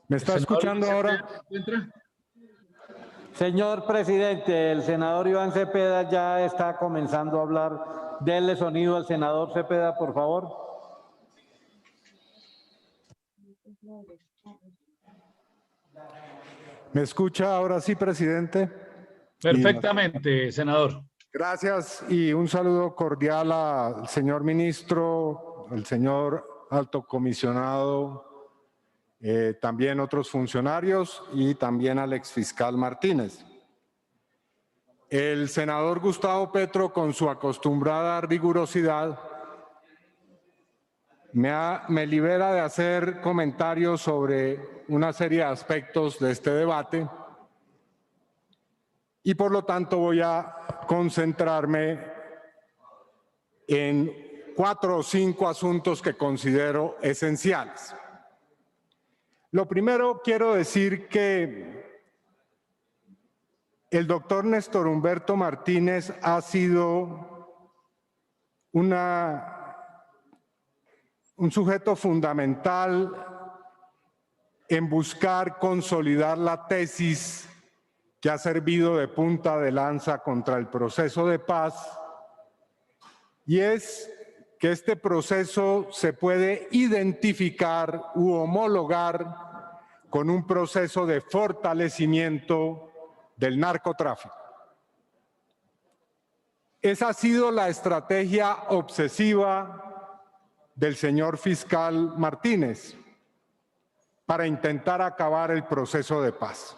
¿Me está escuchando ahora? Señor presidente, el senador Iván Cepeda ya está comenzando a hablar. Denle sonido al senador Cepeda, por favor. ¿Me escucha ahora sí, presidente? Perfectamente, senador. Gracias y un saludo cordial al señor ministro, al señor alto comisionado, también otros funcionarios y también al exfiscal Martínez. El senador Gustavo Petro, con su acostumbrada rigurosidad, me libera de hacer comentarios sobre una serie de aspectos de este debate y por lo tanto voy a concentrarme en 4 o 5 asuntos que considero esenciales. Lo primero, quiero decir que el doctor Néstor Humberto Martínez ha sido un sujeto fundamental en buscar consolidar la tesis que ha servido de punta de lanza contra el proceso de paz, y es que este proceso se puede identificar u homologar con un proceso de fortalecimiento del narcotráfico. Esa ha sido la estrategia obsesiva del señor fiscal Martínez para intentar acabar el proceso de paz.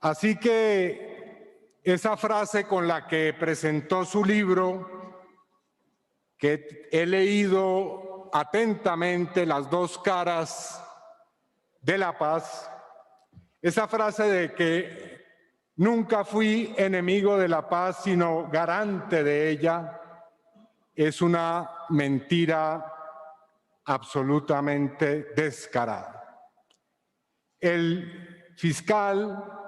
Así que esa frase con la que presentó su libro, que he leído atentamente, Las dos caras de la paz, esa frase de que nunca fui enemigo de la paz, sino garante de ella, es una mentira absolutamente descarada. El fiscal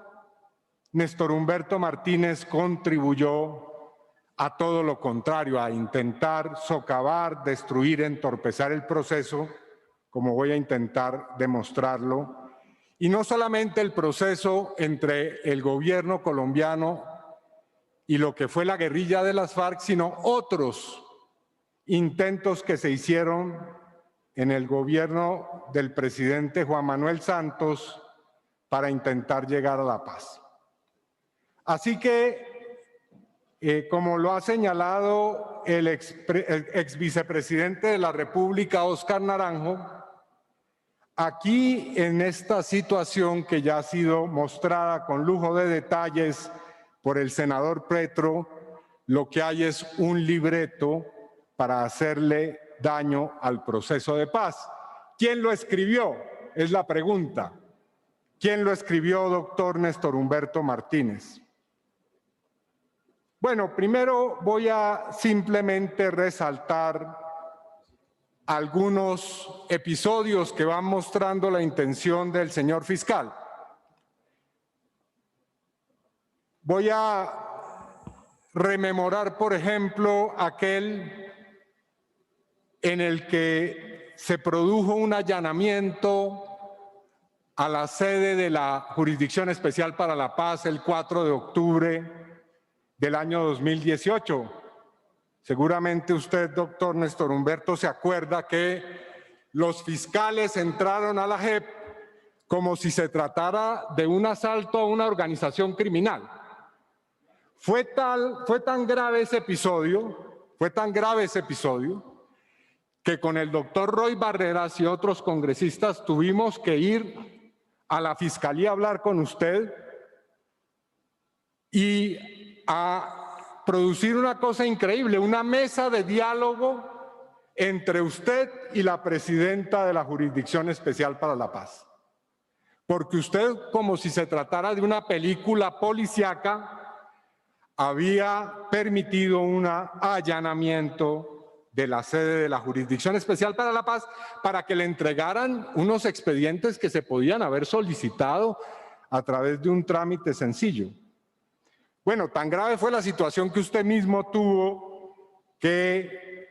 Néstor Humberto Martínez contribuyó a todo lo contrario, a intentar socavar, destruir, entorpecer el proceso, como voy a intentar demostrarlo. Y no solamente el proceso entre el gobierno colombiano y lo que fue la guerrilla de las FARC, sino otros intentos que se hicieron en el gobierno del presidente Juan Manuel Santos para intentar llegar a la paz. Así que, como lo ha señalado el ex vicepresidente de la República, Óscar Naranjo, aquí en esta situación que ya ha sido mostrada con lujo de detalles por el senador Petro, lo que hay es un libreto para hacerle daño al proceso de paz. ¿Quién lo escribió? Es la pregunta. ¿Quién lo escribió, doctor Néstor Humberto Martínez? Bueno, primero voy a simplemente resaltar algunos episodios que van mostrando la intención del señor fiscal. Voy a rememorar, por ejemplo, aquel en el que se produjo un allanamiento a la sede de la Jurisdicción Especial para la Paz el 4 de octubre del año 2018. Seguramente usted, doctor Néstor Humberto, se acuerda que los fiscales entraron a la JEP como si se tratara de un asalto a una organización criminal. Fue tan grave ese episodio, que con el doctor Roy Barreras y otros congresistas tuvimos que ir a la Fiscalía a hablar con usted y a producir una cosa increíble, una mesa de diálogo entre usted y la presidenta de la Jurisdicción Especial para la Paz. Porque usted, como si se tratara de una película policíaca, había permitido un allanamiento de la sede de la Jurisdicción Especial para la Paz para que le entregaran unos expedientes que se podían haber solicitado a través de un trámite sencillo. Bueno, tan grave fue la situación que usted mismo tuvo que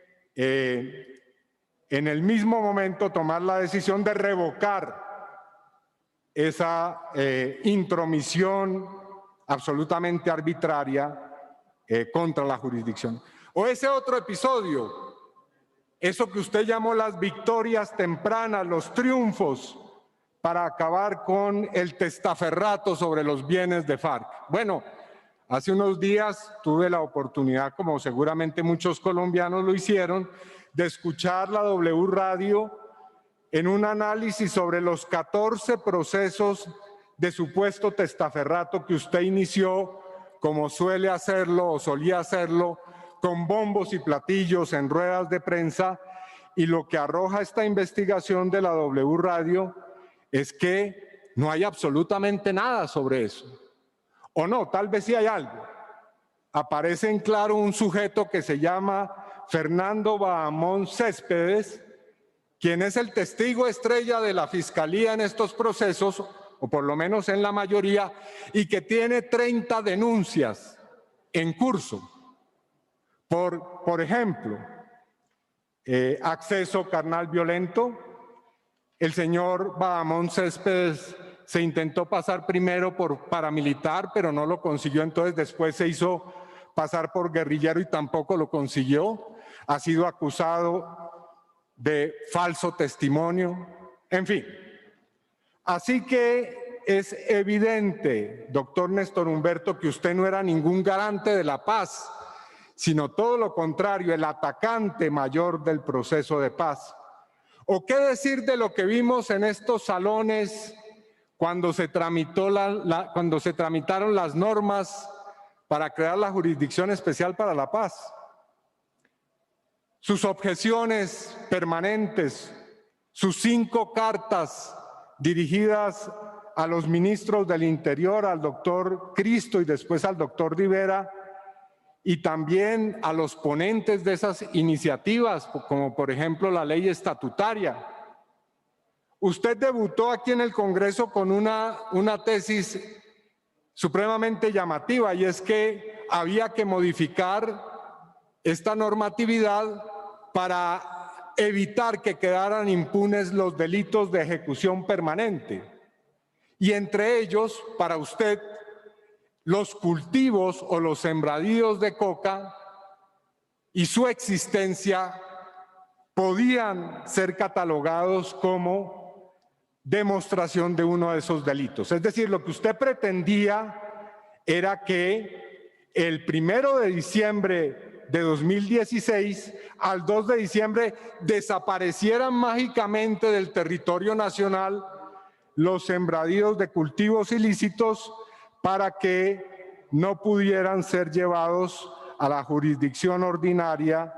en el mismo momento tomar la decisión de revocar esa intromisión absolutamente arbitraria contra la jurisdicción. O ese otro episodio, eso que usted llamó las victorias tempranas, los triunfos para acabar con el testaferrato sobre los bienes de FARC. Bueno, hace unos días tuve la oportunidad, como seguramente muchos colombianos lo hicieron, de escuchar la W Radio en un análisis sobre los 14 procesos de supuesto testaferrato que usted inició, como suele hacerlo o solía hacerlo, con bombos y platillos en ruedas de prensa, y lo que arroja esta investigación de la W Radio es que no hay absolutamente nada sobre eso. O no, tal vez sí hay algo. Aparece en claro un sujeto que se llama Fernando Bahamón Céspedes, quien es el testigo estrella de la Fiscalía en estos procesos, o por lo menos en la mayoría, y que tiene 30 denuncias en curso. Por ejemplo, acceso carnal violento. El señor Bahamón Céspedes se intentó pasar primero por paramilitar, pero no lo consiguió, entonces después se hizo pasar por guerrillero y tampoco lo consiguió. Ha sido acusado de falso testimonio, en fin. Así que es evidente, doctor Néstor Humberto, que usted no era ningún garante de la paz, sino todo lo contrario, el atacante mayor del proceso de paz. ¿O qué decir de lo que vimos en estos salones cuando se tramitaron las normas para crear la Jurisdicción Especial para la Paz? Sus objeciones permanentes, sus 5 cartas dirigidas a los ministros del Interior, al doctor Cristo y después al doctor Rivera, y también a los ponentes de esas iniciativas, como por ejemplo la ley estatutaria. Usted debutó aquí en el Congreso con una tesis supremamente llamativa, y es que había que modificar esta normatividad para evitar que quedaran impunes los delitos de ejecución permanente. Y entre ellos, para usted, los cultivos o los sembradíos de coca y su existencia podían ser catalogados como demostración de uno de esos delitos. Es decir, lo que usted pretendía era que el 1 de diciembre de 2016 al 2 de diciembre desaparecieran mágicamente del territorio nacional los sembradíos de cultivos ilícitos para que no pudieran ser llevados a la jurisdicción ordinaria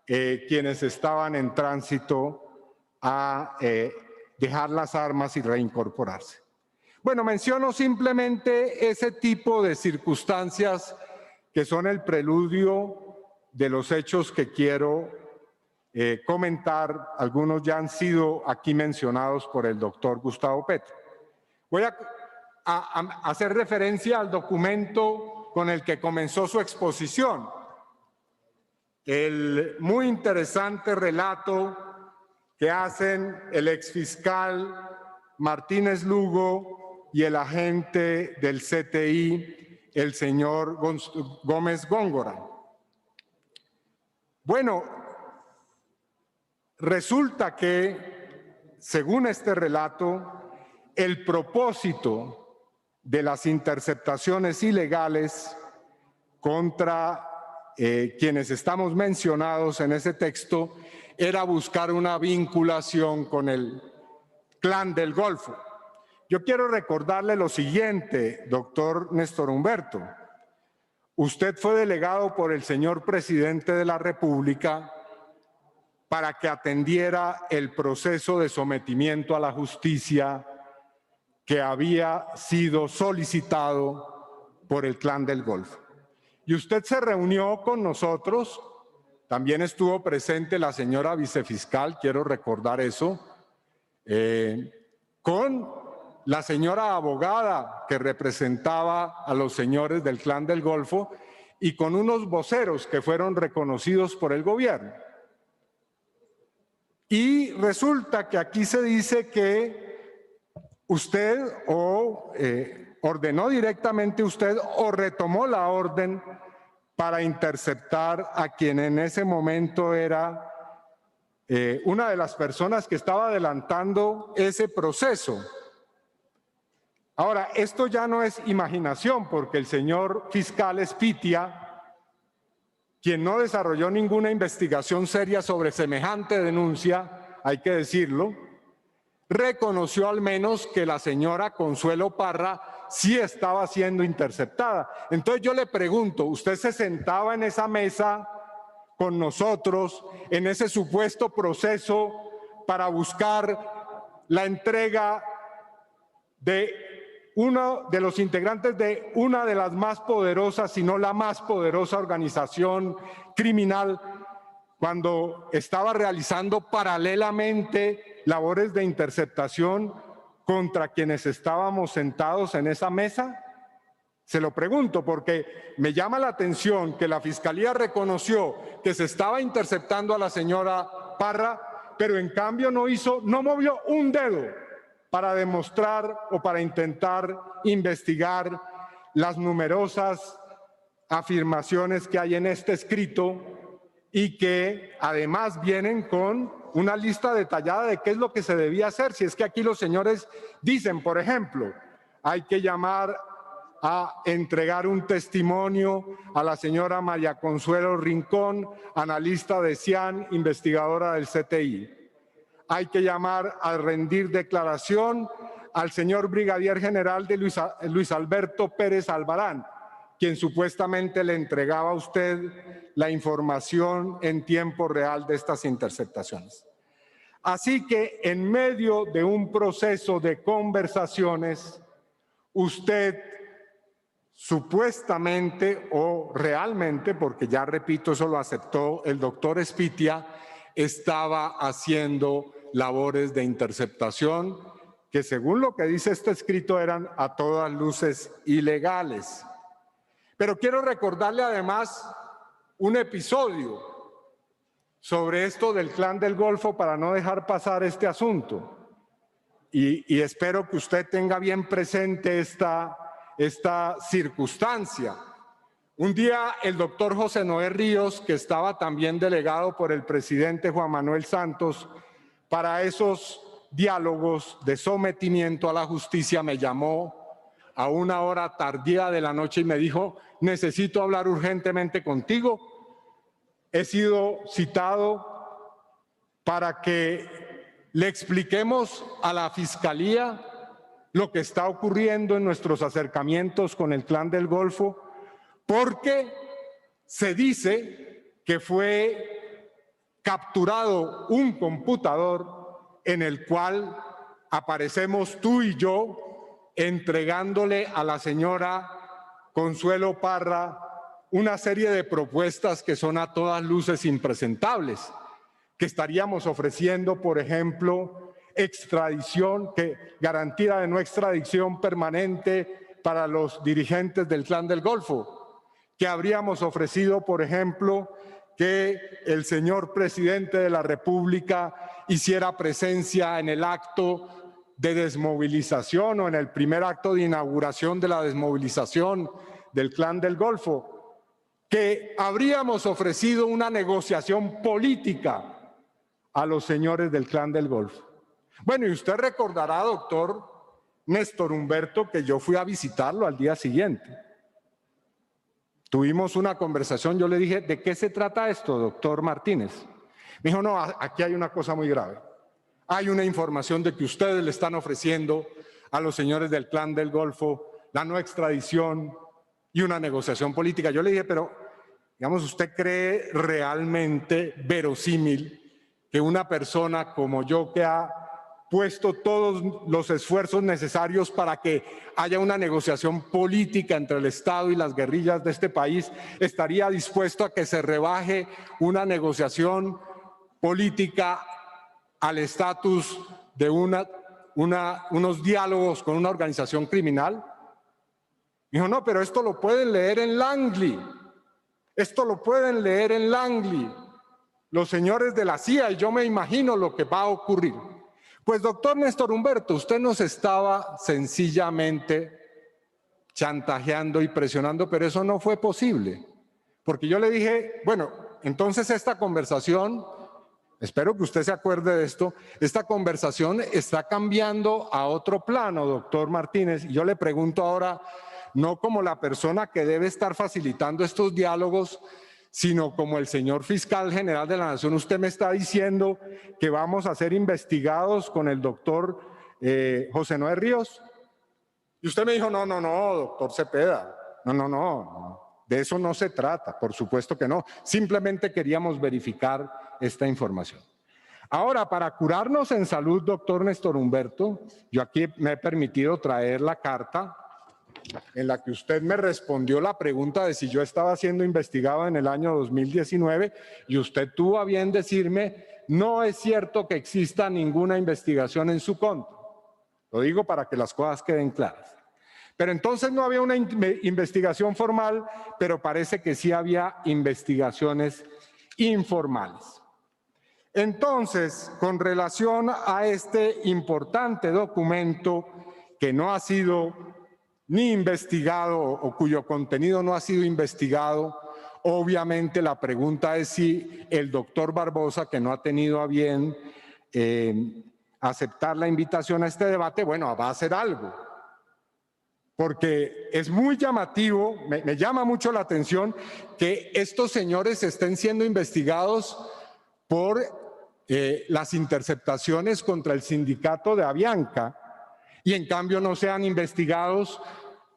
quienes estaban en tránsito a dejar las armas y reincorporarse. Bueno, menciono simplemente ese tipo de circunstancias que son el preludio de los hechos que quiero comentar. Algunos ya han sido aquí mencionados por el doctor Gustavo Petro. Voy a hacer referencia al documento con el que comenzó su exposición. El muy interesante relato que hacen el exfiscal Martínez Lugo y el agente del CTI, el señor Gómez Góngora. Bueno, resulta que, según este relato, el propósito de las interceptaciones ilegales contra quienes estamos mencionados en ese texto era buscar una vinculación con el Clan del Golfo. Yo quiero recordarle lo siguiente, doctor Néstor Humberto. Usted fue delegado por el señor presidente de la República para que atendiera el proceso de sometimiento a la justicia que había sido solicitado por el Clan del Golfo. Y usted se reunió con nosotros, también estuvo presente la señora vicefiscal, quiero recordar eso, con la señora abogada que representaba a los señores del Clan del Golfo y con unos voceros que fueron reconocidos por el gobierno. Y resulta que aquí se dice que usted ordenó directamente usted o retomó la orden para interceptar a quien en ese momento era una de las personas que estaba adelantando ese proceso. Ahora, esto ya no es imaginación, porque el señor fiscal Espitia, quien no desarrolló ninguna investigación seria sobre semejante denuncia, hay que decirlo, reconoció al menos que la señora Consuelo Parra sí estaba siendo interceptada. Entonces yo le pregunto, ¿usted se sentaba en esa mesa con nosotros en ese supuesto proceso para buscar la entrega de uno de los integrantes de una de las más poderosas, si no la más poderosa organización criminal, cuando estaba realizando paralelamente labores de interceptación contra quienes estábamos sentados en esa mesa? Se lo pregunto porque me llama la atención que la Fiscalía reconoció que se estaba interceptando a la señora Parra, pero en cambio no movió un dedo para demostrar o para intentar investigar las numerosas afirmaciones que hay en este escrito y que además vienen con una lista detallada de qué es lo que se debía hacer. Si es que aquí los señores dicen, por ejemplo, hay que llamar a entregar un testimonio a la señora María Consuelo Rincón, analista de CIAN, investigadora del CTI. Hay que llamar a rendir declaración al señor brigadier general de Luis Alberto Pérez Albarán, quien supuestamente le entregaba a usted la información en tiempo real de estas interceptaciones. Así que en medio de un proceso de conversaciones, usted supuestamente o realmente, porque ya repito, eso lo aceptó el doctor Espitia, estaba haciendo labores de interceptación que, según lo que dice este escrito, eran a todas luces ilegales. Pero quiero recordarle además un episodio sobre esto del Clan del Golfo para no dejar pasar este asunto. Y espero que usted tenga bien presente esta circunstancia. Un día el doctor José Noé Ríos, que estaba también delegado por el presidente Juan Manuel Santos para esos diálogos de sometimiento a la justicia, me llamó a una hora tardía de la noche y me dijo: necesito hablar urgentemente contigo. He sido citado para que le expliquemos a la Fiscalía lo que está ocurriendo en nuestros acercamientos con el Clan del Golfo, porque se dice que fue capturado un computador en el cual aparecemos tú y yo entregándole a la señora Consuelo Parra una serie de propuestas que son a todas luces impresentables, que estaríamos ofreciendo, por ejemplo, extradición, garantía de no extradición permanente para los dirigentes del Clan del Golfo, que habríamos ofrecido, por ejemplo, que el señor presidente de la República hiciera presencia en el acto de desmovilización o en el primer acto de inauguración de la desmovilización del Clan del Golfo, que habríamos ofrecido una negociación política a los señores del Clan del Golfo. Bueno, y usted recordará, doctor Néstor Humberto, que yo fui a visitarlo al día siguiente. Tuvimos una conversación, yo le dije: ¿de qué se trata esto, doctor Martínez? Me dijo: no, aquí hay una cosa muy grave. Hay una información de que ustedes le están ofreciendo a los señores del Clan del Golfo la no extradición y una negociación política. Yo le dije: pero, digamos, ¿usted cree realmente verosímil que una persona como yo, que ha puesto todos los esfuerzos necesarios para que haya una negociación política entre el Estado y las guerrillas de este país, estaría dispuesto a que se rebaje una negociación política al estatus de unos diálogos con una organización criminal? Dijo: no, pero esto lo pueden leer en Langley. Esto lo pueden leer en Langley. los señores de la CIA y yo me imagino lo que va a ocurrir. Pues doctor Néstor Humberto, usted nos estaba sencillamente chantajeando y presionando, pero eso no fue posible. Porque yo le dije, bueno, entonces esta conversación, espero que usted se acuerde de esto, esta conversación está cambiando a otro plano, doctor Martínez. Y yo le pregunto ahora, no como la persona que debe estar facilitando estos diálogos, sino como el señor fiscal general de la Nación, usted me está diciendo que vamos a ser investigados con el doctor José Noé Ríos. Y usted me dijo, no, doctor Cepeda, no, de eso no se trata, por supuesto que no. Simplemente queríamos verificar esta información. Ahora, para curarnos en salud, doctor Néstor Humberto, yo aquí me he permitido traer la carta en la que usted me respondió la pregunta de si yo estaba siendo investigado en el año 2019 y usted tuvo a bien decirme, no es cierto que exista ninguna investigación en su contra. Lo digo para que las cosas queden claras. Pero entonces no había una investigación formal, pero parece que sí había investigaciones informales. Entonces, con relación a este importante documento que no ha sido ni investigado o cuyo contenido no ha sido investigado, obviamente la pregunta es si el doctor Barbosa, que no ha tenido a bien aceptar la invitación a este debate, bueno, va a hacer algo. Porque es muy llamativo, me llama mucho la atención que estos señores estén siendo investigados por las interceptaciones contra el sindicato de Avianca y en cambio no sean investigados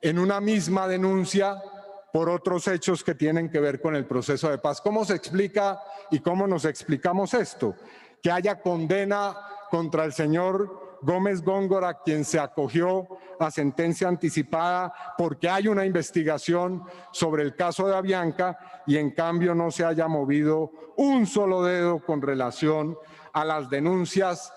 en una misma denuncia por otros hechos que tienen que ver con el proceso de paz. ¿Cómo se explica y cómo nos explicamos esto? Que haya condena contra el señor Gómez Góngora, quien se acogió a sentencia anticipada porque hay una investigación sobre el caso de Avianca y en cambio no se haya movido un solo dedo con relación a las denuncias,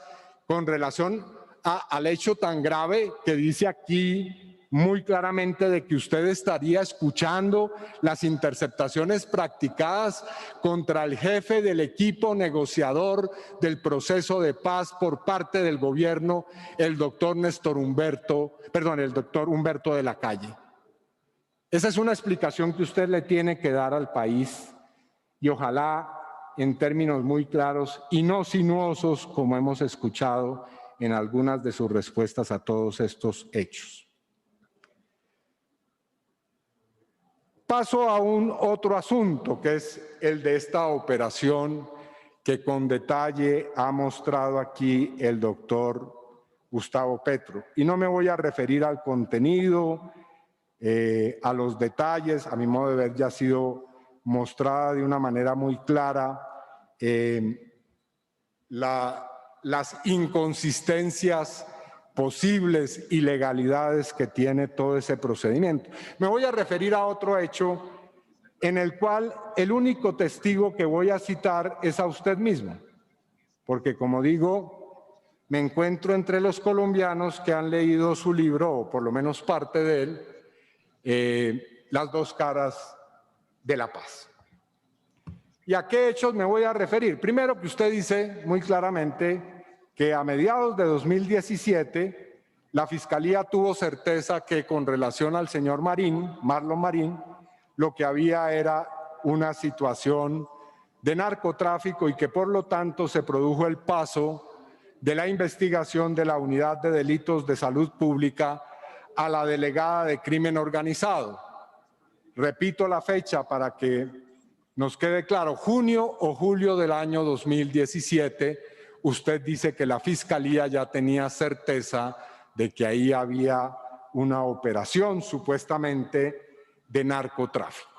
con relación al hecho tan grave que dice aquí muy claramente de que usted estaría escuchando las interceptaciones practicadas contra el jefe del equipo negociador del proceso de paz por parte del gobierno, el doctor Humberto de la Calle. Esa es una explicación que usted le tiene que dar al país y ojalá en términos muy claros y no sinuosos como hemos escuchado en algunas de sus respuestas a todos estos hechos. Paso a un otro asunto, que es el de esta operación que con detalle ha mostrado aquí el doctor Gustavo Petro. Y no me voy a referir al contenido, a los detalles, a mi modo de ver ya ha sido mostrada de una manera muy clara las inconsistencias posibles ilegalidades que tiene todo ese procedimiento. Me voy a referir a otro hecho en el cual el único testigo que voy a citar es a usted mismo, porque como digo, me encuentro entre los colombianos que han leído su libro, o por lo menos parte de él, Las dos caras de la paz. ¿Y a qué hechos me voy a referir? Primero, que usted dice muy claramente que a mediados de 2017 la Fiscalía tuvo certeza que con relación al señor Marlon Marín, lo que había era una situación de narcotráfico y que por lo tanto se produjo el paso de la investigación de la Unidad de Delitos de Salud Pública a la Delegada de Crimen Organizado. Repito la fecha para que nos quede claro, junio o julio del año 2017, usted dice que la Fiscalía ya tenía certeza de que ahí había una operación supuestamente de narcotráfico.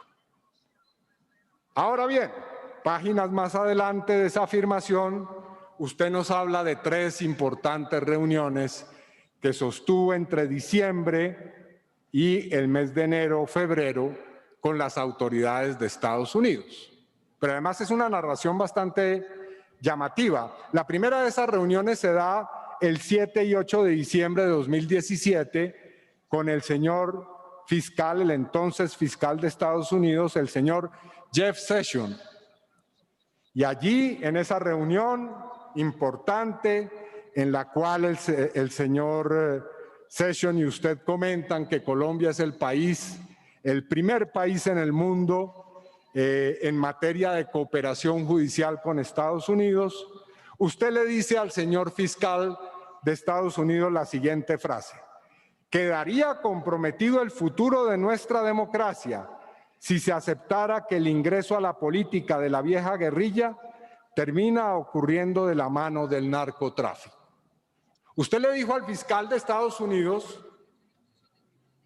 Ahora bien, páginas más adelante de esa afirmación, usted nos habla de 3 importantes reuniones que sostuvo entre diciembre y el mes de enero, febrero, con las autoridades de Estados Unidos. Pero además es una narración bastante llamativa. La primera de esas reuniones se da el 7 y 8 de diciembre de 2017 con el señor fiscal, el entonces fiscal de Estados Unidos, el señor Jeff Sessions. Y allí, en esa reunión importante, en la cual el señor Sessions y usted comentan que Colombia es el primer país en el mundo en materia de cooperación judicial con Estados Unidos, usted le dice al señor fiscal de Estados Unidos la siguiente frase: quedaría comprometido el futuro de nuestra democracia si se aceptara que el ingreso a la política de la vieja guerrilla termina ocurriendo de la mano del narcotráfico. Usted le dijo al fiscal de Estados Unidos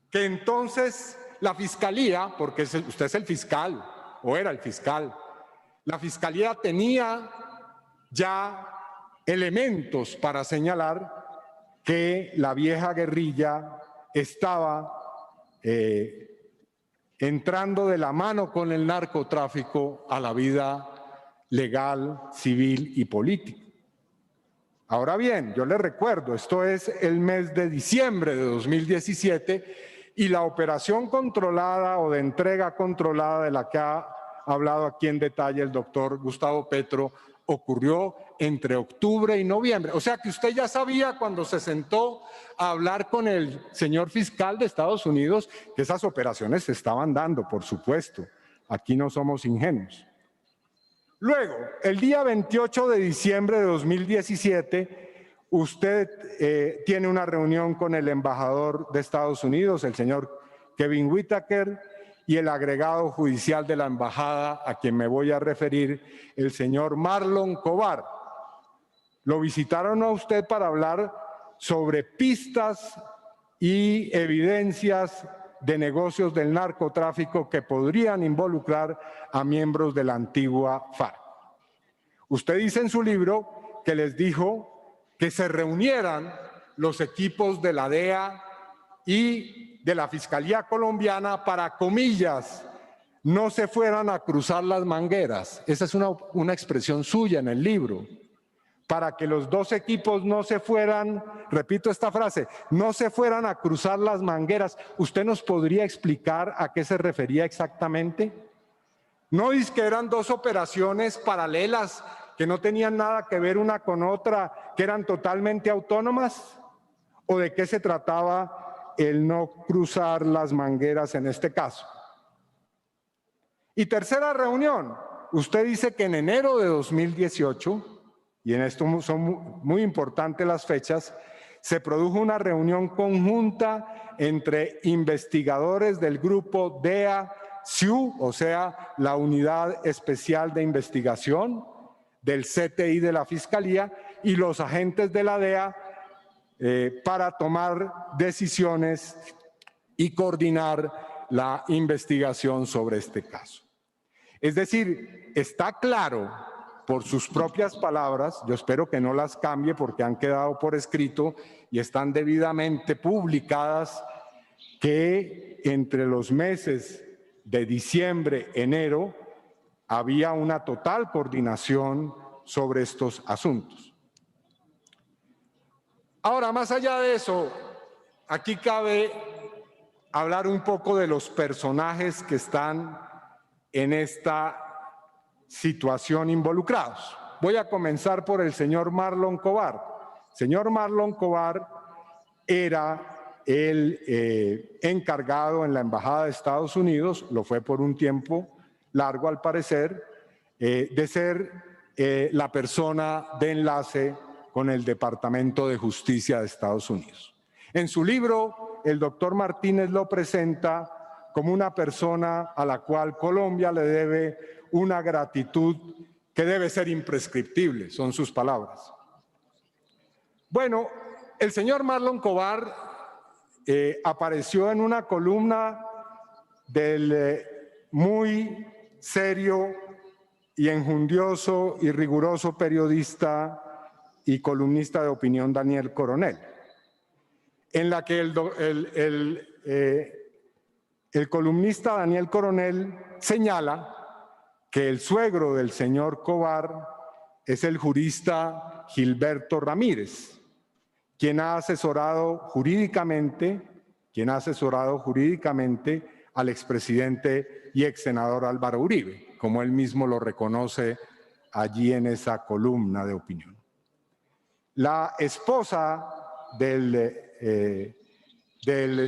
que entonces la fiscalía, porque usted es el fiscal, o era el fiscal, la fiscalía tenía ya elementos para señalar que la vieja guerrilla estaba entrando de la mano con el narcotráfico a la vida legal, civil y política. Ahora bien, yo les recuerdo, esto es el mes de diciembre de 2017 y la operación controlada o de entrega controlada de la que ha hablado aquí en detalle el doctor Gustavo Petro ocurrió entre octubre y noviembre. O sea que usted ya sabía cuando se sentó a hablar con el señor fiscal de Estados Unidos que esas operaciones se estaban dando, por supuesto. Aquí no somos ingenuos. Luego, el día 28 de diciembre de 2017, usted tiene una reunión con el embajador de Estados Unidos, el señor Kevin Whitaker, y el agregado judicial de la embajada, a quien me voy a referir, el señor Marlon Cobar. Lo visitaron a usted para hablar sobre pistas y evidencias de negocios del narcotráfico que podrían involucrar a miembros de la antigua FARC. Usted dice en su libro que les dijo que se reunieran los equipos de la DEA y de la Fiscalía Colombiana para, comillas, no se fueran a cruzar las mangueras. Esa es una expresión suya en el libro. Para que los dos equipos no se fueran, repito esta frase, no se fueran a cruzar las mangueras. ¿Usted nos podría explicar a qué se refería exactamente? ¿No es que eran dos operaciones paralelas que no tenían nada que ver una con otra, que eran totalmente autónomas? ¿O de qué se trataba el no cruzar las mangueras en este caso? Y tercera reunión, usted dice que en enero de 2018, y en esto son muy importantes las fechas, se produjo una reunión conjunta entre investigadores del grupo DEA-SIU, o sea, la Unidad Especial de Investigación del CTI de la Fiscalía, y los agentes de la DEA para tomar decisiones y coordinar la investigación sobre este caso. Es decir, está claro por sus propias palabras, yo espero que no las cambie porque han quedado por escrito y están debidamente publicadas, que entre los meses de diciembre, enero, había una total coordinación sobre estos asuntos. Ahora, más allá de eso, aquí cabe hablar un poco de los personajes que están en esta situación involucrados. Voy a comenzar por el señor Marlon Cobar. Señor Marlon Cobar era el encargado en la Embajada de Estados Unidos, lo fue por un tiempo largo al parecer, de ser la persona de enlace con el Departamento de Justicia de Estados Unidos. En su libro, el doctor Martínez lo presenta como una persona a la cual Colombia le debe una gratitud que debe ser imprescriptible, son sus palabras. Bueno, el señor Marlon Cobar apareció en una columna del muy serio y enjundioso y riguroso periodista y columnista de opinión Daniel Coronel, en la que el columnista Daniel Coronel señala que el suegro del señor Cobar es el jurista Gilberto Ramírez, quien ha asesorado jurídicamente al expresidente y exsenador Álvaro Uribe, como él mismo lo reconoce allí en esa columna de opinión. La esposa del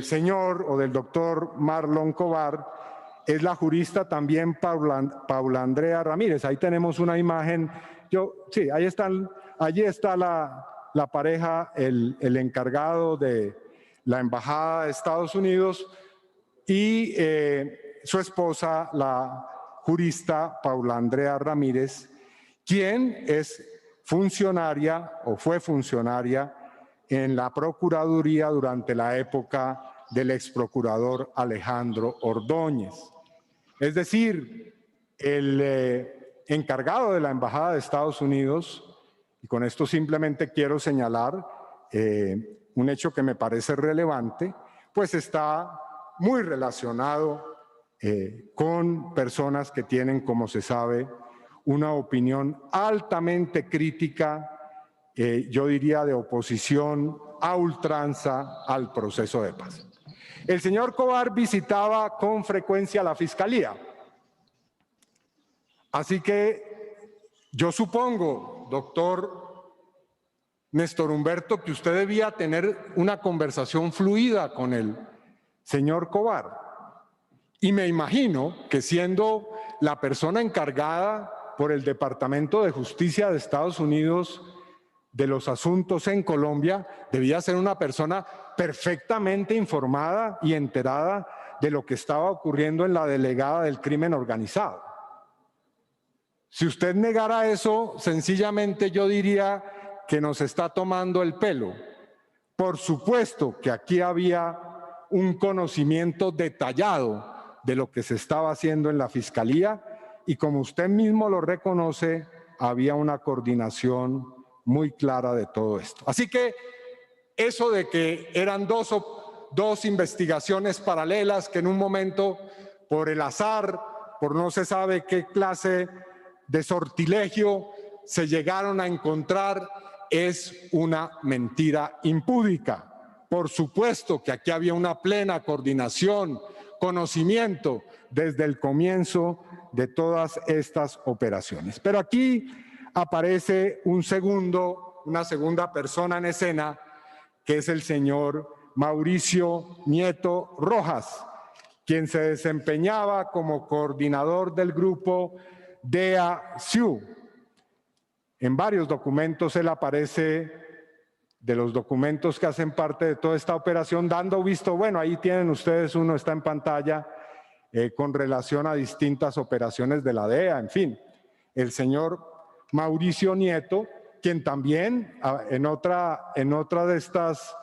señor o del doctor Marlon Cobar es la jurista también Paula Andrea Ramírez. Ahí tenemos una imagen. Sí, allí está la pareja, el encargado de la Embajada de Estados Unidos y su esposa, la jurista Paula Andrea Ramírez, quien es funcionaria o fue funcionaria en la Procuraduría durante la época del exprocurador Alejandro Ordóñez. Es decir, el encargado de la Embajada de Estados Unidos, y con esto simplemente quiero señalar un hecho que me parece relevante, pues está muy relacionado con personas que tienen, como se sabe, una opinión altamente crítica, yo diría de oposición a ultranza al proceso de paz. El señor Cobar visitaba con frecuencia la Fiscalía. Así que yo supongo, doctor Néstor Humberto, que usted debía tener una conversación fluida con el señor Cobar. Y me imagino que siendo la persona encargada por el Departamento de Justicia de Estados Unidos de los asuntos en Colombia, debía ser una persona perfectamente informada y enterada de lo que estaba ocurriendo en la delegada del crimen organizado. Si usted negara eso, sencillamente yo diría que nos está tomando el pelo. Por supuesto que aquí había un conocimiento detallado de lo que se estaba haciendo en la Fiscalía y como usted mismo lo reconoce, había una coordinación muy clara de todo esto. Así que eso de que eran dos investigaciones paralelas que en un momento, por el azar, por no se sabe qué clase de sortilegio, se llegaron a encontrar, es una mentira impúdica. Por supuesto que aquí había una plena coordinación, conocimiento desde el comienzo de todas estas operaciones. Pero aquí aparece una segunda persona en escena, que es el señor Mauricio Nieto Rojas, quien se desempeñaba como coordinador del grupo DEA-SIU. En varios documentos él aparece, de los documentos que hacen parte de toda esta operación, dando visto bueno. Ahí tienen ustedes, uno está en pantalla, con relación a distintas operaciones de la DEA, en fin. El señor Mauricio Nieto, quien también en otra de estas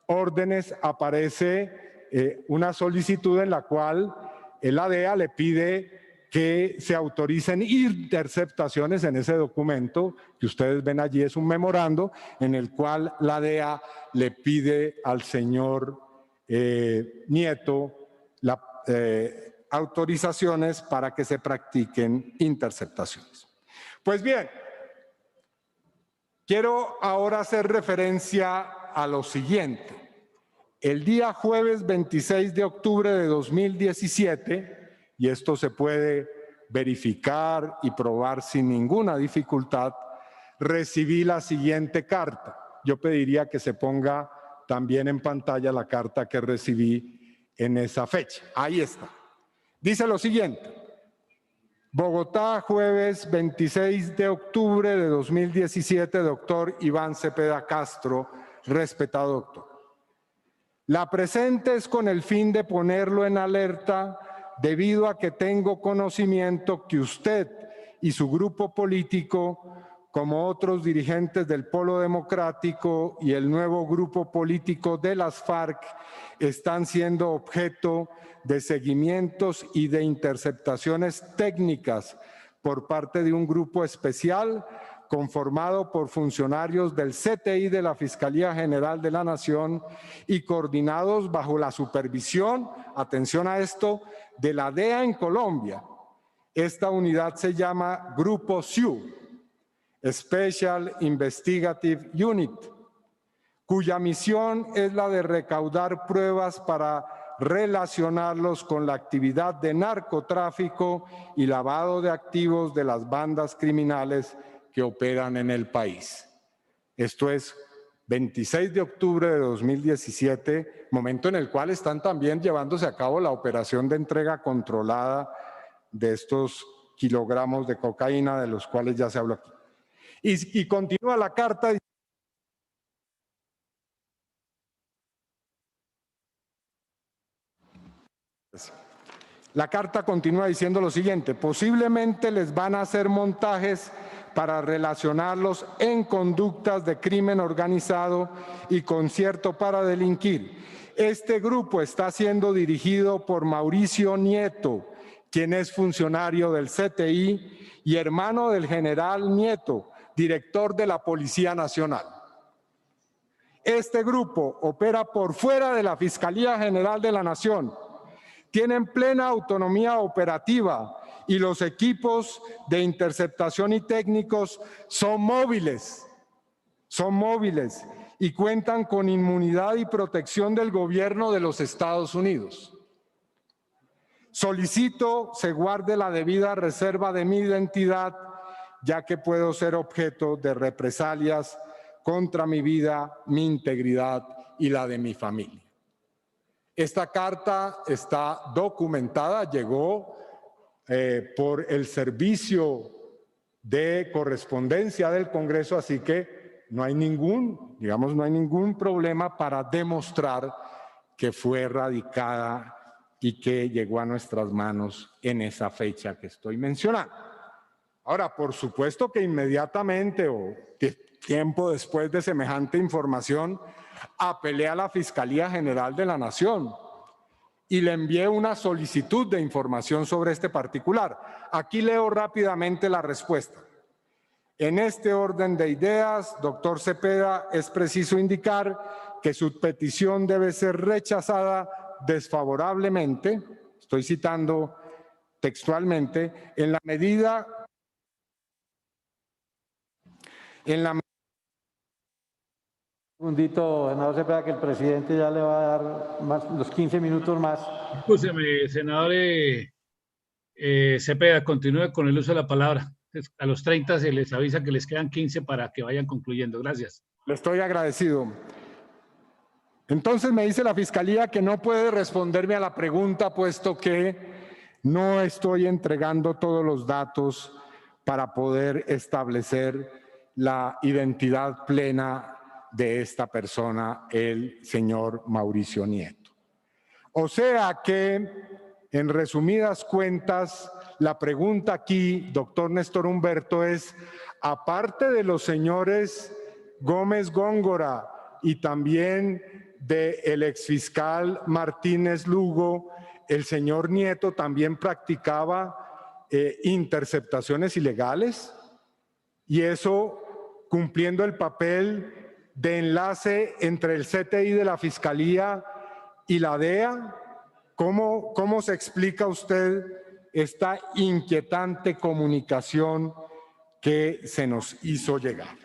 órdenes aparece una solicitud en la cual la DEA le pide que se autoricen interceptaciones. En ese documento que ustedes ven allí es un memorando en el cual la DEA le pide al señor Nieto autorizaciones para que se practiquen interceptaciones. Pues bien, quiero ahora hacer referencia a lo siguiente. El día jueves 26 de octubre de 2017, y esto se puede verificar y probar sin ninguna dificultad, recibí la siguiente carta. Yo pediría que se ponga también en pantalla la carta que recibí en esa fecha. Ahí está. Dice lo siguiente: Bogotá, jueves 26 de octubre de 2017, doctor Iván Cepeda Castro, respetado doctor. La presente es con el fin de ponerlo en alerta debido a que tengo conocimiento que usted y su grupo político, como otros dirigentes del Polo Democrático y el nuevo grupo político de las FARC, están siendo objeto de seguimientos y de interceptaciones técnicas por parte de un grupo especial conformado por funcionarios del CTI de la Fiscalía General de la Nación y coordinados bajo la supervisión, atención a esto, de la DEA en Colombia. Esta unidad se llama Grupo SIU, Special Investigative Unit, cuya misión es la de recaudar pruebas para relacionarlos con la actividad de narcotráfico y lavado de activos de las bandas criminales que operan en el país. Esto es 26 de octubre de 2017, momento en el cual están también llevándose a cabo la operación de entrega controlada de estos kilogramos de cocaína de los cuales ya se habló aquí. Y continúa la carta. La carta continúa diciendo lo siguiente: posiblemente les van a hacer montajes para relacionarlos en conductas de crimen organizado y concierto para delinquir. Este grupo está siendo dirigido por Mauricio Nieto, quien es funcionario del CTI y hermano del general Nieto, director de la Policía Nacional. Este grupo opera por fuera de la Fiscalía General de la Nación. Tienen plena autonomía operativa y los equipos de interceptación y técnicos son móviles y cuentan con inmunidad y protección del gobierno de los Estados Unidos. Solicito se guarde la debida reserva de mi identidad, ya que puedo ser objeto de represalias contra mi vida, mi integridad y la de mi familia. Esta carta está documentada, llegó por el servicio de correspondencia del Congreso, así que no hay ningún problema para demostrar que fue radicada y que llegó a nuestras manos en esa fecha que estoy mencionando. Ahora, por supuesto que inmediatamente o tiempo después de semejante información, apelé a la Fiscalía General de la Nación y le envié una solicitud de información sobre este particular. Aquí leo rápidamente la respuesta. En este orden de ideas, doctor Cepeda, es preciso indicar que su petición debe ser rechazada desfavorablemente, estoy citando textualmente, en la medida Un segundito, senador Cepeda, que el presidente ya le va a dar los 15 minutos más. Escúcheme, senador Cepeda, continúe con el uso de la palabra. A los 30 se les avisa que les quedan 15 para que vayan concluyendo. Gracias. Le estoy agradecido. Entonces me dice la Fiscalía que no puede responderme a la pregunta, puesto que no estoy entregando todos los datos para poder establecer la identidad plena de esta persona, el señor Mauricio Nieto. O sea que, en resumidas cuentas, la pregunta aquí, doctor Néstor Humberto, es, aparte de los señores Gómez Góngora y también del exfiscal Martínez Lugo, el señor Nieto también practicaba interceptaciones ilegales, y eso cumpliendo el papel de enlace entre el CTI de la Fiscalía y la DEA. ¿Cómo se explica usted esta inquietante comunicación que se nos hizo llegar?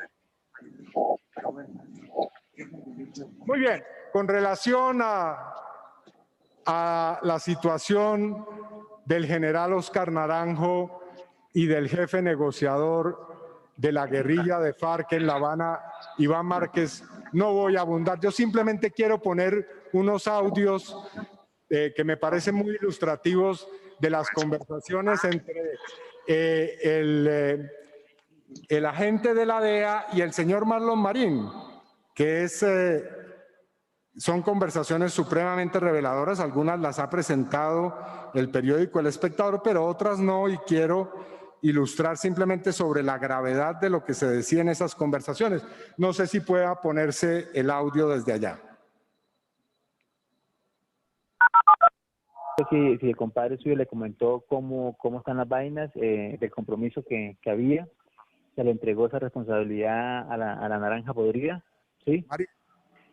Muy bien, con relación a la situación del general Óscar Naranjo y del jefe negociador de la guerrilla de FARC en La Habana, Iván Márquez, no voy a abundar. Yo simplemente quiero poner unos audios que me parecen muy ilustrativos de las conversaciones entre el agente de la DEA y el señor Marlon Marín, que son conversaciones supremamente reveladoras. Algunas las ha presentado el periódico El Espectador, pero otras no, y quiero ilustrar simplemente sobre la gravedad de lo que se decía en esas conversaciones. No sé si pueda ponerse el audio desde allá. Si el compadre suyo le comentó cómo están las vainas, del compromiso que había, se le entregó esa responsabilidad a la naranja podrida, ¿sí?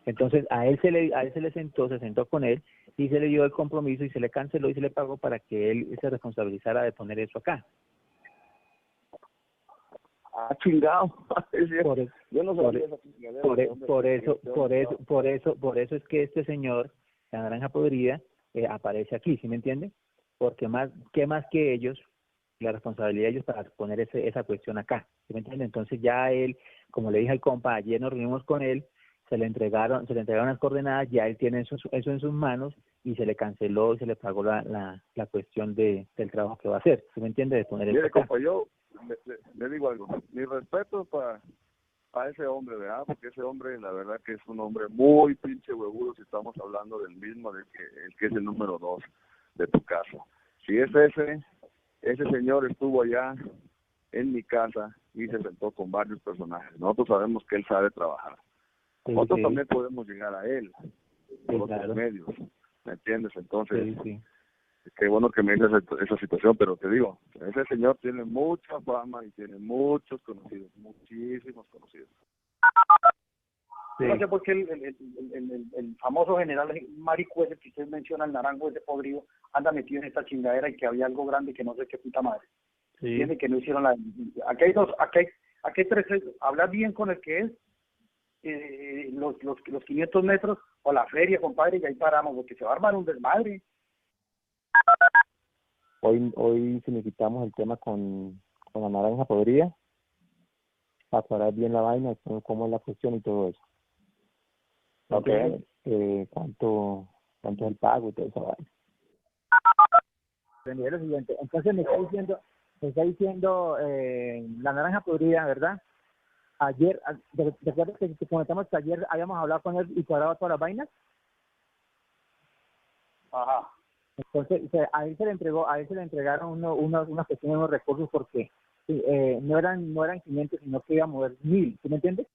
Entonces a él se le sentó, se sentó con él y se le dio el compromiso y se le canceló y se le pagó para que él se responsabilizara de poner eso acá. Ah, chingado. Yo no sabía por eso es que este señor, la naranja podrida, aparece aquí, ¿sí me entiende? Porque ¿qué más que ellos? La responsabilidad de ellos para poner esa cuestión acá, ¿sí me entiende? Entonces ya él, como le dije al compa, ayer nos reunimos con él, se le entregaron las coordenadas, ya él tiene eso en sus manos y se le canceló y se le pagó la cuestión del trabajo que va a hacer, ¿sí me entiende? De poner Mire, esto acá. compa, yo le digo algo. Mi respeto para ese hombre, ¿verdad? Porque ese hombre, la verdad que es un hombre muy pinche huevudo si estamos hablando del mismo, el que es el número 2 de tu casa. Si es ese señor estuvo allá en mi casa y se sentó con varios personajes. Nosotros sabemos que él sabe trabajar. Sí, Nosotros sí, también podemos llegar a él por otros claro. medios, ¿me entiendes? Entonces, Sí, sí. qué bueno que me dices esa situación, pero te digo, ese señor tiene mucha fama y tiene muchos conocidos, muchísimos conocidos. Sí. No sé por qué el famoso general marico ese que usted menciona, el naranjo ese podrido, anda metido en esta chingadera y que había algo grande que no sé qué puta madre. Sí. Tiene que no hicieron la... Aquí hay tres, hablar bien con el que es los 500 metros o la feria, compadre, y ahí paramos, porque se va a armar un desmadre. Hoy finiquitamos el tema con la naranja podrida, para aclarar bien la vaina, cómo es la cuestión y todo eso. Ok. Cuánto es el pago y toda esa vaina. Entendí lo siguiente, entonces me está diciendo la naranja podrida, ¿verdad? Ayer, ¿recuerdas que comentamos que ayer habíamos hablado con él y cuadrado todas las vainas? Ajá. Entonces, a él se le entregaron unas cuestiones, unos recursos porque no eran 500, sino que iba a mover 1000, ¿sí me entiendes?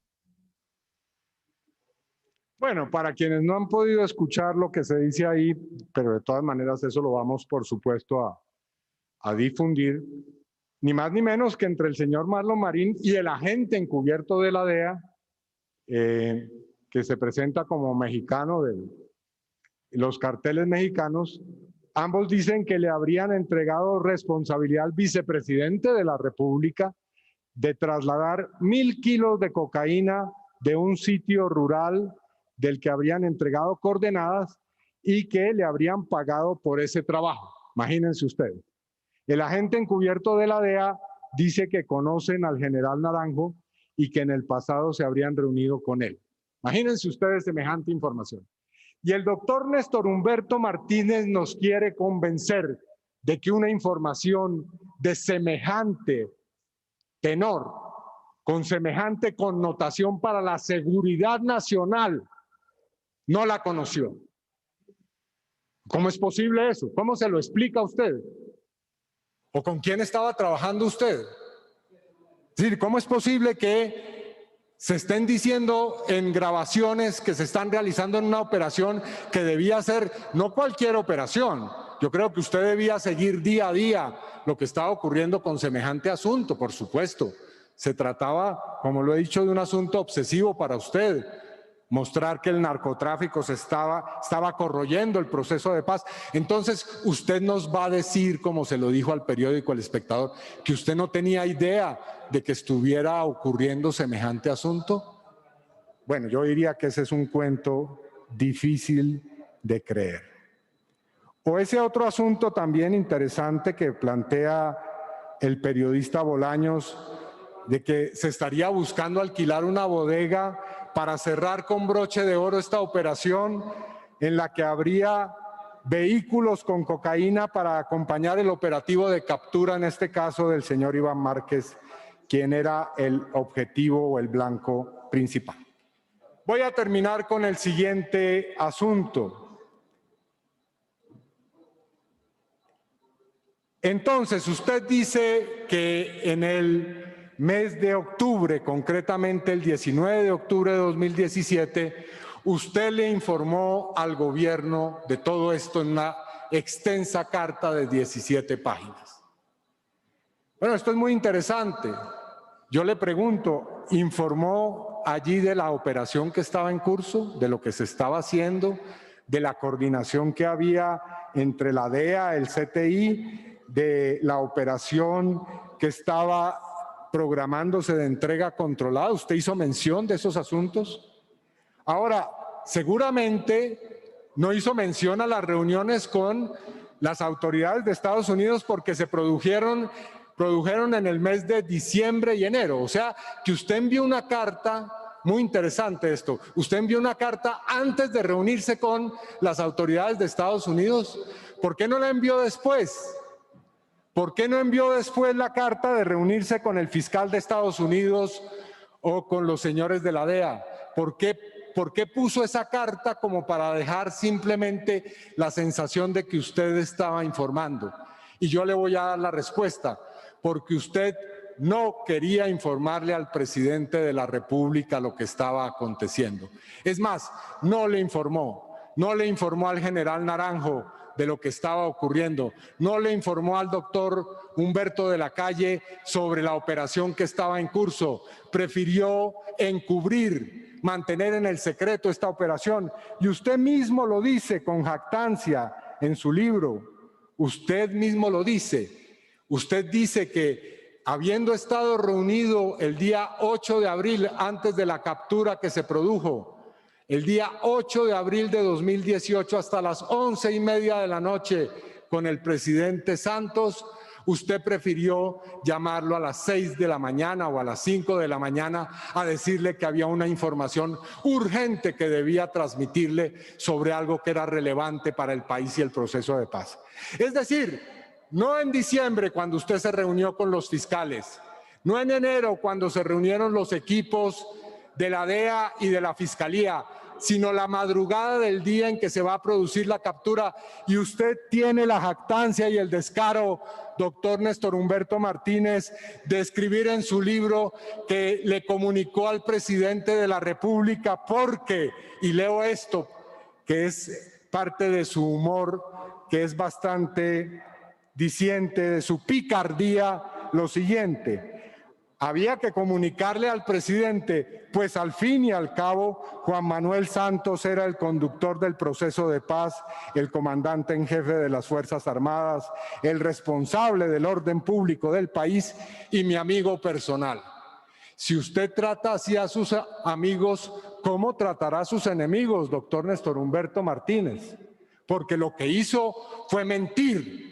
Bueno, para quienes no han podido escuchar lo que se dice ahí, pero de todas maneras eso lo vamos, por supuesto, a difundir, ni más ni menos que entre el señor Marlon Marín y el agente encubierto de la DEA, que se presenta como mexicano de los carteles mexicanos, ambos dicen que le habrían entregado responsabilidad al vicepresidente de la República de trasladar 1000 kilos de cocaína de un sitio rural del que habrían entregado coordenadas y que le habrían pagado por ese trabajo. Imagínense ustedes. El agente encubierto de la DEA dice que conocen al general Naranjo y que en el pasado se habrían reunido con él. Imagínense ustedes semejante información. Y el doctor Néstor Humberto Martínez nos quiere convencer de que una información de semejante tenor, con semejante connotación para la seguridad nacional, no la conoció. ¿Cómo es posible eso? ¿Cómo se lo explica a usted? ¿O con quién estaba trabajando usted? Es decir, ¿cómo es posible que se estén diciendo en grabaciones que se están realizando en una operación que debía ser no cualquier operación? Yo creo que usted debía seguir día a día lo que estaba ocurriendo con semejante asunto, por supuesto. Se trataba, como lo he dicho, de un asunto obsesivo para usted. Mostrar que el narcotráfico estaba corroyendo el proceso de paz. Entonces, usted nos va a decir, como se lo dijo al periódico El Espectador, que usted no tenía idea de que estuviera ocurriendo semejante asunto. Bueno, yo diría que ese es un cuento difícil de creer. O ese otro asunto también interesante que plantea el periodista Bolaños, de que se estaría buscando alquilar una bodega para cerrar con broche de oro esta operación en la que habría vehículos con cocaína para acompañar el operativo de captura, en este caso del señor Iván Márquez, quien era el objetivo o el blanco principal. Voy a terminar con el siguiente asunto. Entonces, usted dice que en el mes de octubre, concretamente el 19 de octubre de 2017, usted le informó al gobierno de todo esto en una extensa carta de 17 páginas. Bueno, esto es muy interesante. Yo le pregunto, ¿informó allí de la operación que estaba en curso, de lo que se estaba haciendo, de la coordinación que había entre la DEA, el CTI, de la operación que estaba programándose de entrega controlada? ¿Usted hizo mención de esos asuntos? Ahora, seguramente no hizo mención a las reuniones con las autoridades de Estados Unidos porque se produjeron en el mes de diciembre y enero. O sea, que usted envió una carta, muy interesante esto, usted envió una carta antes de reunirse con las autoridades de Estados Unidos. ¿Por qué no la envió después? ¿Por qué no envió después la carta de reunirse con el fiscal de Estados Unidos o con los señores de la DEA? ¿Por qué puso esa carta como para dejar simplemente la sensación de que usted estaba informando? Y yo le voy a dar la respuesta. Porque usted no quería informarle al presidente de la República lo que estaba aconteciendo. Es más, no le informó al general Naranjo de lo que estaba ocurriendo, no le informó al doctor Humberto de la Calle sobre la operación que estaba en curso, prefirió encubrir, mantener en el secreto esta operación. Y usted mismo lo dice con jactancia en su libro, usted mismo lo dice. Usted dice que habiendo estado reunido el día 8 de abril, antes de la captura que se produjo, el día 8 de abril de 2018 hasta las 11:30 de la noche con el presidente Santos, usted prefirió llamarlo a las 6 de la mañana o a las 5 de la mañana a decirle que había una información urgente que debía transmitirle sobre algo que era relevante para el país y el proceso de paz. Es decir, no en diciembre cuando usted se reunió con los fiscales, no en enero cuando se reunieron los equipos de la DEA y de la Fiscalía, sino la madrugada del día en que se va a producir la captura. Y usted tiene la jactancia y el descaro, doctor Néstor Humberto Martínez, de escribir en su libro que le comunicó al presidente de la República porque, y leo esto, que es parte de su humor, que es bastante diciente de su picardía, lo siguiente: había que comunicarle al presidente, pues al fin y al cabo Juan Manuel Santos era el conductor del proceso de paz, el comandante en jefe de las Fuerzas Armadas, el responsable del orden público del país y mi amigo personal. Si usted trata así a sus amigos, ¿cómo tratará a sus enemigos, doctor Néstor Humberto Martínez? Porque lo que hizo fue mentir,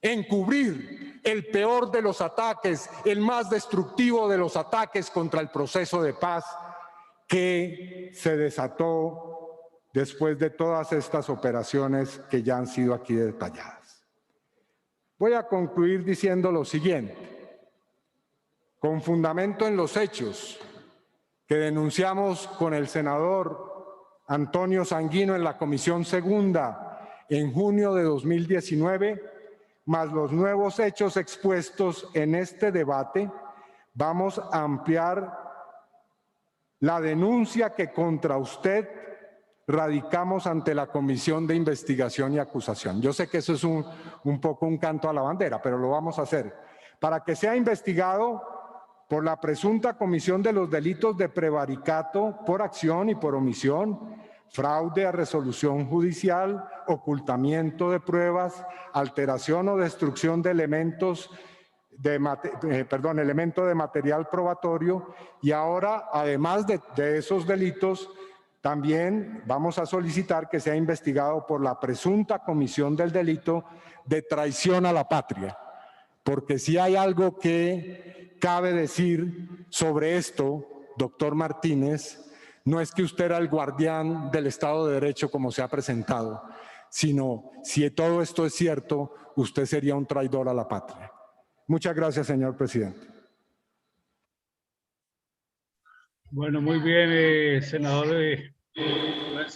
encubrir el peor de los ataques, el más destructivo de los ataques contra el proceso de paz que se desató después de todas estas operaciones que ya han sido aquí detalladas. Voy a concluir diciendo lo siguiente: con fundamento en los hechos que denunciamos con el senador Antonio Sanguino en la Comisión Segunda en junio de 2019, más los nuevos hechos expuestos en este debate, vamos a ampliar la denuncia que contra usted radicamos ante la Comisión de Investigación y Acusación. Yo sé que eso es un poco un canto a la bandera, pero lo vamos a hacer para que sea investigado por la presunta comisión de los delitos de prevaricato por acción y por omisión, fraude a resolución judicial, ocultamiento de pruebas, alteración o destrucción de elemento de material probatorio. Y ahora, además de esos delitos, también vamos a solicitar que sea investigado por la presunta comisión del delito de traición a la patria. Porque si hay algo que cabe decir sobre esto, doctor Martínez, no es que usted era el guardián del Estado de Derecho como se ha presentado, sino si todo esto es cierto, usted sería un traidor a la patria. Muchas gracias, señor presidente. Bueno, muy bien, senador.